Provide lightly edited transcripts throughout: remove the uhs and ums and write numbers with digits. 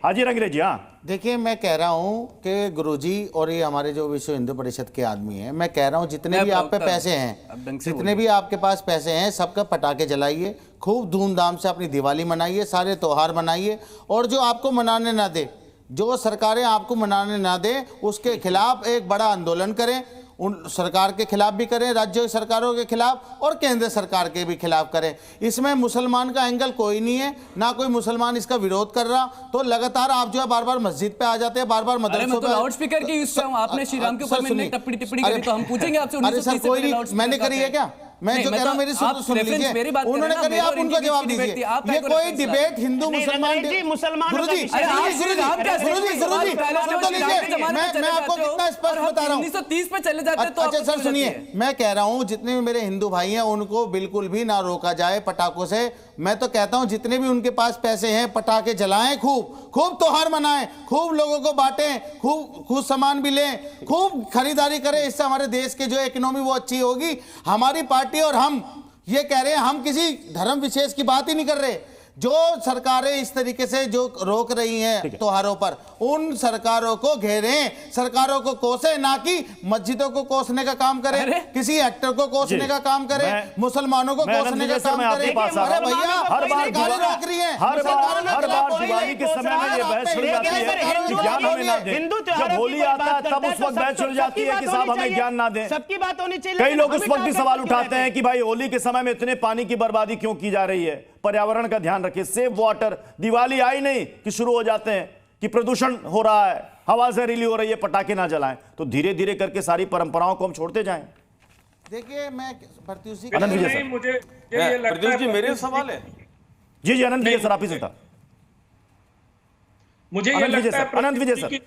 हाजी रंगरेज जी। हाँ देखिए, मैं कह रहा हूँ कि गुरुजी और ये हमारे जो विश्व हिंदू परिषद के आदमी हैं, मैं कह रहा हूँ जितने भी आप पे पैसे हैं, जितने भी आपके पास पैसे हैं, सबका पटाखे जलाइए, खूब धूमधाम से अपनी दिवाली मनाइए, सारे त्योहार मनाइए। और जो आपको मनाने ना दे, जो सरकारें आपको मनाने ना दे, उसके खिलाफ एक बड़ा आंदोलन करें। उन सरकार के खिलाफ भी करें, राज्य सरकारों के खिलाफ, और केंद्र सरकार के भी खिलाफ करें। इसमें मुसलमान का एंगल कोई नहीं है, ना कोई मुसलमान इसका विरोध कर रहा। तो लगातार आप जो है बार बार मस्जिद पे आ जाते हैं, बार बार मदरसों पे। लाउड स्पीकर की आपने श्री राम के ऊपर में टिप्पणी करी, तो हम पूछेंगे आपसे। अरे सर, कोई नहीं, मैंने करी है क्या? मैं जो कह रहा हूँ मेरी सुन लीजिए, उन्होंने करी, आप उनको जवाब दीजिए। ये कोई डिबेट हिंदू मुसलमान गुरुजी, मैं आपको कितना स्पष्ट बता रहा हूँ। 1930 पे चले जाते तो अच्छा सर सुनिए, मैं कह रहा हूँ जितने भी मेरे हिंदू भाई हैं उनको बिल्कुल भी ना रोका जाए पटाखों से। मैं तो कहता हूँ जितने भी उनके पास पैसे हैं, पटाखे जलाएं, खूब खूब त्योहार मनाएं, खूब लोगों को बांटें, खूब सामान भी लें, खूब खरीदारी करें। इससे हमारे देश की जो इकोनॉमी वो अच्छी होगी। हमारी पार्टी और हम ये कह रहे हैं, हम किसी धर्म विशेष की बात ही नहीं कर रहे। जो सरकारें इस तरीके से जो रोक रही हैं त्योहारों पर, उन सरकारों को घेरें, सरकारों को कोसें, ना कि मस्जिदों को कोसने का काम करें, किसी एक्टर को कोसने का काम करें, मुसलमानों को कोसने का काम करें। अरे भैया, हर बार रोक रही है, हर बार दिवाली के समय में ये बहस शुरू जाती है कि ज्ञान हमें ना दें। जब होली आता है तब उस वक्त बहस शुरू जाती है कि साहब हमें ज्ञान ना दें। सबकी बात होनी चाहिए। कई लोग उस वक्त भी सवाल उठाते हैं कि भाई होली के समय में इतने पानी की बर्बादी क्यों की जा रही है, पर्यावरण का ध्यान रखिए, सेव वाटर। दिवाली आई नहीं कि शुरू हो जाते हैं कि प्रदूषण हो रहा है, हवा जहरीली हो रही है, पटाखे ना जलाएं। तो धीरे धीरे करके सारी परंपराओं को हम छोड़ते जाएं। देखिए, मैं प्रत्युष जी, मुझे ये लगता है, मेरे सवाल है। जी आनंद विजय सर, आप ही से था। मुझे ये लगता है आनंद विजय सर,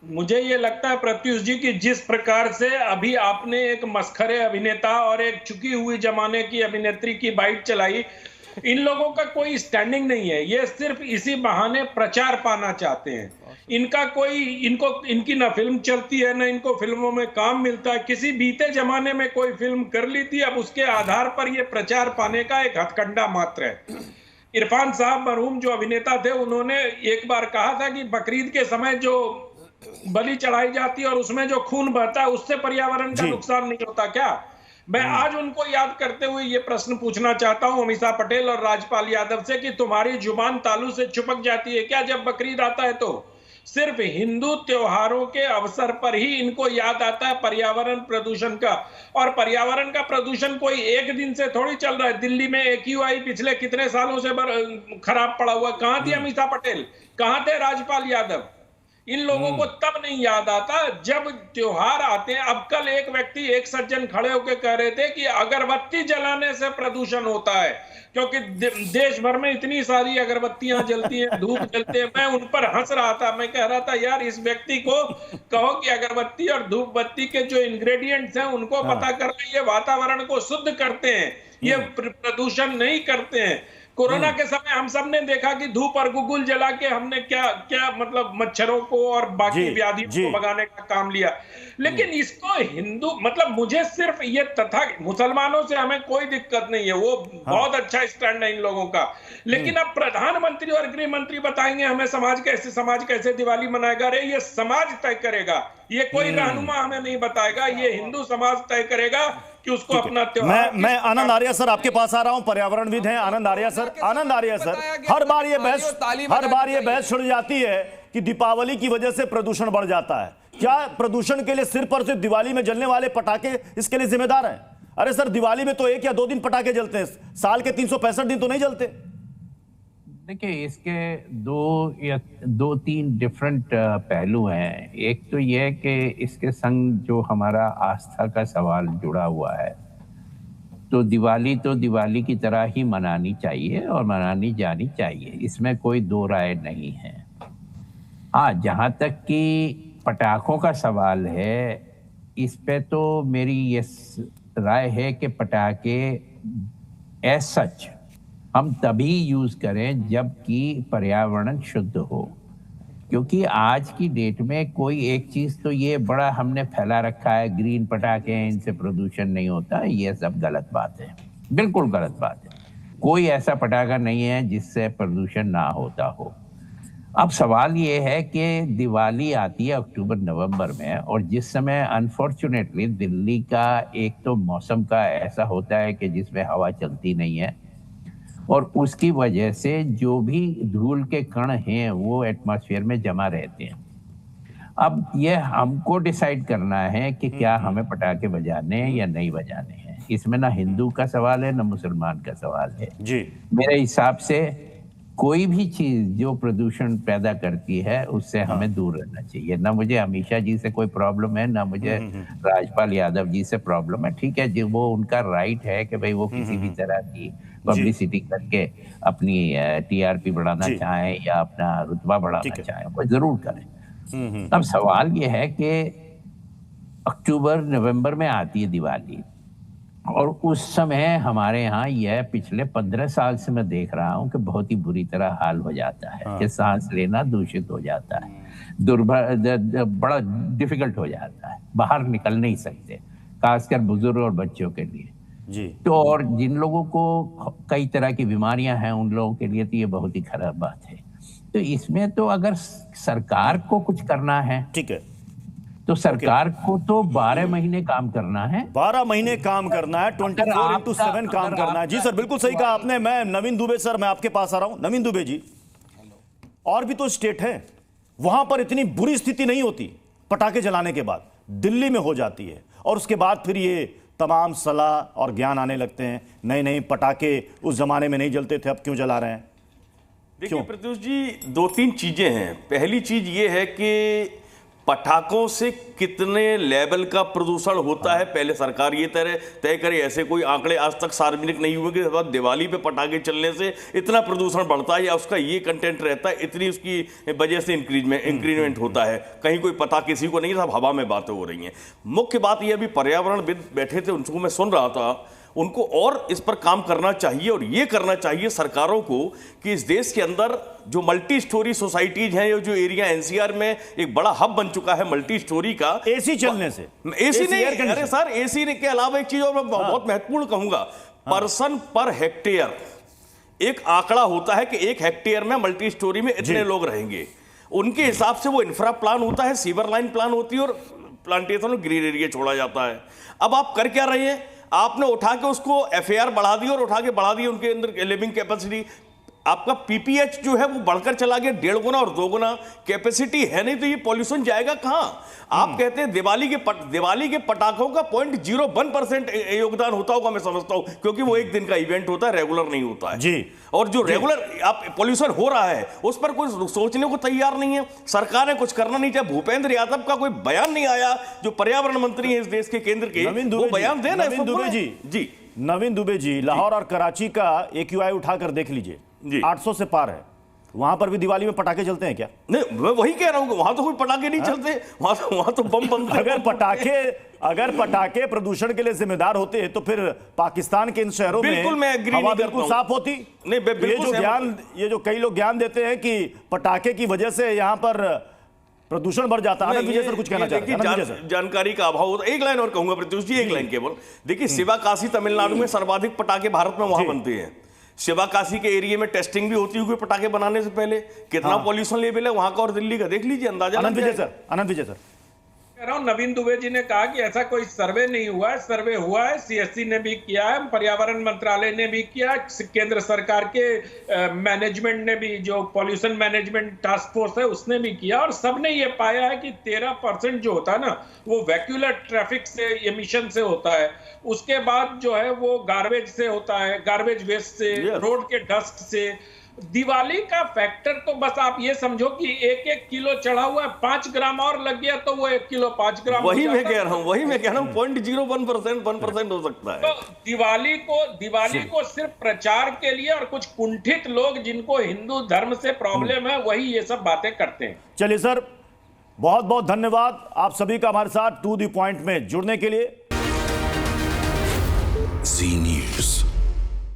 मुझे ये लगता है प्रत्युष जी कि जिस प्रकार से अभी आपने एक मस्खरे अभिनेता और एक चुकी हुई जमाने की अभिनेत्री की बाइट चलाई, इन लोगों का कोई स्टैंडिंग नहीं है। ये सिर्फ इसी बहाने प्रचार पाना चाहते हैं। इनका कोई, इनकी ना फिल्म चलती है, ना इनको फिल्मों में काम मिलता है। किसी बीते जमाने में कोई फिल्म कर ली थी, अब उसके आधार पर ये प्रचार पाने का एक हथकंडा मात्र है। इरफान साहब मरहूम जो अभिनेता थे, उन्होंने एक बार कहा था कि बकरीद के समय जो बलि चढ़ाई जाती है और उसमें जो खून बहता है, उससे पर्यावरण का नुकसान नहीं होता क्या? मैं आज उनको याद करते हुए ये प्रश्न पूछना चाहता हूं अमीषा पटेल और राजपाल यादव से कि तुम्हारी जुबान तालू से चिपक जाती है क्या जब बकरीद आता है? तो सिर्फ हिंदू त्योहारों के अवसर पर ही इनको याद आता है पर्यावरण प्रदूषण का। और पर्यावरण का प्रदूषण कोई एक दिन से थोड़ी चल रहा है। दिल्ली में AQI पिछले कितने सालों से खराब पड़ा हुआ। कहां थी अमीषा पटेल, कहां थे राजपाल यादव? इन लोगों को तब नहीं याद आता जब त्योहार आते हैं। अब कल एक व्यक्ति, एक सज्जन खड़े होकर कह रहे थे कि अगरबत्ती जलाने से प्रदूषण होता है, क्योंकि देश भर में इतनी सारी अगरबत्तियां जलती हैं, धूप जलते हैं। मैं उन पर हंस रहा था। मैं कह रहा था यार, इस व्यक्ति को कहो कि अगरबत्ती और धूप बत्ती के जो इंग्रेडिएंट्स हैं उनको पता कर ले। ये वातावरण को शुद्ध करते हैं, ये प्रदूषण नहीं करते हैं। कोरोना के समय हम सब ने देखा कि धूप और गुगुल जला के हमने क्या क्या मतलब मच्छरों को और बाकी व्याधियों को भगाने का काम लिया। लेकिन इसको हिंदू मतलब मुझे सिर्फ ये तथा मुसलमानों से हमें कोई दिक्कत नहीं है, वो बहुत अच्छा स्टैंड है इन लोगों का। लेकिन अब प्रधानमंत्री और गृह मंत्री बताएंगे हमें समाज कैसे दिवाली मनाएगा। अरे ये समाज तय करेगा, ये कोई रहनुमा हमें नहीं बताएगा, ये हिंदू समाज तय करेगा कि उसको अपना त्योहार। मैं आनंद आर्या सर आपके पास आ रहा हूं, पर्यावरणविद हैं आनंद आर्या सर। आनंद आर्या सर, हर बार ये बहस छिड़ जाती है कि दीपावली की वजह से प्रदूषण बढ़ जाता है। क्या प्रदूषण के लिए सिर्फ और सिर्फ दिवाली में जलने वाले पटाखे इसके लिए जिम्मेदार हैं? अरे सर, दिवाली में तो 1 या 2 दिन पटाखे जलते हैं, साल के 365 दिन तो नहीं जलते। देखिए, इसके 2-3 डिफरेंट पहलू हैं। एक तो यह है कि इसके संग जो हमारा आस्था का सवाल जुड़ा हुआ है, तो दिवाली की तरह ही मनानी चाहिए और मनानी जानी चाहिए, इसमें कोई दो राय नहीं है। हाँ, जहाँ तक कि पटाखों का सवाल है, इस पे तो मेरी ये राय है कि पटाखे एज सच हम तभी यूज करें जबकि पर्यावरण शुद्ध हो। क्योंकि आज की डेट में कोई एक चीज तो ये बड़ा हमने फैला रखा है, ग्रीन पटाखे हैं, इनसे प्रदूषण नहीं होता। ये सब गलत बात है, बिल्कुल गलत बात है। कोई ऐसा पटाखा नहीं है जिससे प्रदूषण ना होता हो। अब सवाल ये है कि दिवाली आती है अक्टूबर नवंबर में, और जिस समय अनफॉर्चुनेटली दिल्ली का एक तो मौसम का ऐसा होता है कि जिसमें हवा चलती नहीं है, और उसकी वजह से जो भी धूल के कण हैं वो एटमॉस्फेयर में जमा रहते हैं। अब ये हमको डिसाइड करना है कि क्या हमें पटाखे बजाने हैं या नहीं बजाने हैं। इसमें ना हिंदू का सवाल है ना मुसलमान का सवाल है जी। मेरे हिसाब से कोई भी चीज जो प्रदूषण पैदा करती है उससे हमें दूर रहना चाहिए। ना मुझे अमीषा जी से कोई प्रॉब्लम है, ना मुझे राजपाल यादव जी से प्रॉब्लम है। ठीक है जी, वो उनका राइट है कि भाई वो किसी भी तरह की पब्लिसिटी करके अपनी टीआरपी बढ़ाना चाहें या अपना रुतबा बढ़ाना चाहें, वो जरूर करें। अब सवाल ये है कि अक्टूबर नवंबर में आती है दिवाली, और उस समय हमारे यहाँ यह पिछले 15 साल से मैं देख रहा हूँ कि बहुत ही बुरी तरह हाल हो जाता है कि सांस लेना दूषित हो जाता है, बड़ा डिफिकल्ट हो जाता है, बाहर निकल नहीं सकते, खासकर बुजुर्ग और बच्चों के लिए जी। तो, और जिन लोगों को कई तरह की बीमारियां हैं उन लोगों के लिए तो ये बहुत ही खराब बात है। तो इसमें तो अगर सरकार को कुछ करना है, ठीक है, तो सरकार को तो 12 महीने काम करना है, 12 महीने काम करना है, 24/7 काम करना है। जी सर, बिल्कुल सही कहा आपने। मैं नवीन दुबे सर, मैं आपके पास आ रहा हूं। नवीन दुबे जी, और भी तो स्टेट है वहां पर इतनी बुरी स्थिति नहीं होती, पटाखे जलाने के बाद दिल्ली में हो जाती है, और उसके बाद फिर ये तमाम सलाह और ज्ञान आने लगते हैं, नहीं नहीं पटाखे उस जमाने में नहीं जलते थे, अब क्यों जला रहे हैं। देखिए प्रत्युष जी, 2-3 चीजें हैं। पहली चीज ये है कि पटाखों से कितने लेवल का प्रदूषण होता है, पहले सरकार ये तय करे। ऐसे कोई आंकड़े आज तक सार्वजनिक नहीं हुए कि दिवाली पे पटाखे चलने से इतना प्रदूषण बढ़ता है या उसका ये कंटेंट रहता है, इतनी उसकी वजह से इंक्रीमेंट होता है। कहीं कोई पता किसी को नहीं, सब हवा में बातें हो रही हैं। मुख्य बात ये, अभी पर्यावरणविद बैठे थे, उनको मैं सुन रहा था, उनको और इस पर काम करना चाहिए, और ये करना चाहिए सरकारों को कि इस देश के अंदर जो मल्टी स्टोरी सोसाइटीज हैं, ये जो एरिया एनसीआर में एक बड़ा हब बन चुका है मल्टी स्टोरी का, एसी चलने से, एसी नहीं, अरे सर एसी के अलावा एक चीज और मैं बहुत महत्वपूर्ण कहूंगा, पर्सन पर हेक्टेयर एक आंकड़ा होता है कि 1 हेक्टेयर में मल्टी स्टोरी में इतने लोग रहेंगे। उनके हिसाब से वो इंफ्रा प्लान होता है, सीवर लाइन प्लान होती है, और प्लांटेशन और ग्रीन एरिया छोड़ा जाता है। अब आप कर क्या रहे हैं, आपने उठा के उसको एफएआर बढ़ा दी और उठा के बढ़ा दी उनके अंदर लिविंग कैपेसिटी। आपका पीपीएच जो है वो बढ़कर चला गया 1.5 गुना और 2 गुना, कैपेसिटी है नहीं, तो ये पॉल्यूशन जाएगा कहां। आप कहते हैं दिवाली के पटाखों का 0.01% योगदान होता होगा, मैं समझता हूं, क्योंकि वो एक दिन का इवेंट होता है, रेगुलर नहीं होता है जी। और जो रेगुलर आप पॉल्यूशन हो रहा है उस पर कोई सोचने को तैयार नहीं है, सरकार ने कुछ करना नहीं चाहिए। भूपेंद्र यादव का कोई बयान नहीं आया, जो पर्यावरण मंत्री है इस देश के केंद्र के, वो बयान देना। नवीन दुबे जी, नवीन दुबे जी, लाहौर और कराची का AQI उठाकर देख लीजिए, 800 से पार है। वहां पर भी दिवाली में पटाखे चलते हैं क्या? नहीं, मैं वही कह रहा हूं, वहां तो कोई पटाखे नहीं चलते, वहां तो बम बनते। अगर पटाखे प्रदूषण के लिए जिम्मेदार होते तो फिर पाकिस्तान के इन शहरों में बिल्कुल मैं एग्री हवा बिल्कुल साफ होती। नहीं, ये जो कई लोग ज्ञान देते हैं कि पटाखे की वजह से यहाँ पर प्रदूषण बढ़ जाता है, विजय सर कुछ कहना चाहते हैं? जानकारी का अभाव होता है। एक लाइन और कहूंगा प्रत्युष जी, एक लाइन केवल। देखिए शिवाकाशी तमिलनाडु में सर्वाधिक पटाखे भारत में वहां बनते हैं। शिवाकाशी के एरिया में टेस्टिंग भी होती होगी पटाखे बनाने से पहले, कितना पॉल्यूशन लेवल है वहां का और दिल्ली का, देख लीजिए, अंदाजा। आनंद विजय सर कह रहा हूं, नवीन दुबे जी ने कहा कि ऐसा कोई सर्वे नहीं हुआ है। सर्वे हुआ है, सीएससी ने भी किया है, पर्यावरण मंत्रालय ने भी किया, केंद्र सरकार के मैनेजमेंट ने भी, जो पॉल्यूशन मैनेजमेंट टास्क फोर्स है उसने भी किया, और सबने ये पाया है कि 13% जो होता है ना वो वैक्यूलर ट्रैफिक से, एमिशन से होता है। उसके बाद जो है वो गार्बेज से होता है, गार्बेज वेस्ट से, रोड के डस्ट से। दिवाली का फैक्टर तो बस आप ये समझो कि 1-1 किलो चढ़ा हुआ है, 5 ग्राम और लग गया तो वो 1 किलो 5 ग्राम। वही मैं कह रहा हूँ 0.01% हो सकता है। तो दिवाली को सिर्फ प्रचार के लिए, और कुछ कुंठित लोग जिनको हिंदू धर्म से प्रॉब्लम है वही ये सब बातें करते हैं। चलिए सर, बहुत बहुत धन्यवाद आप सभी का हमारे साथ टू द पॉइंट में जुड़ने के लिए।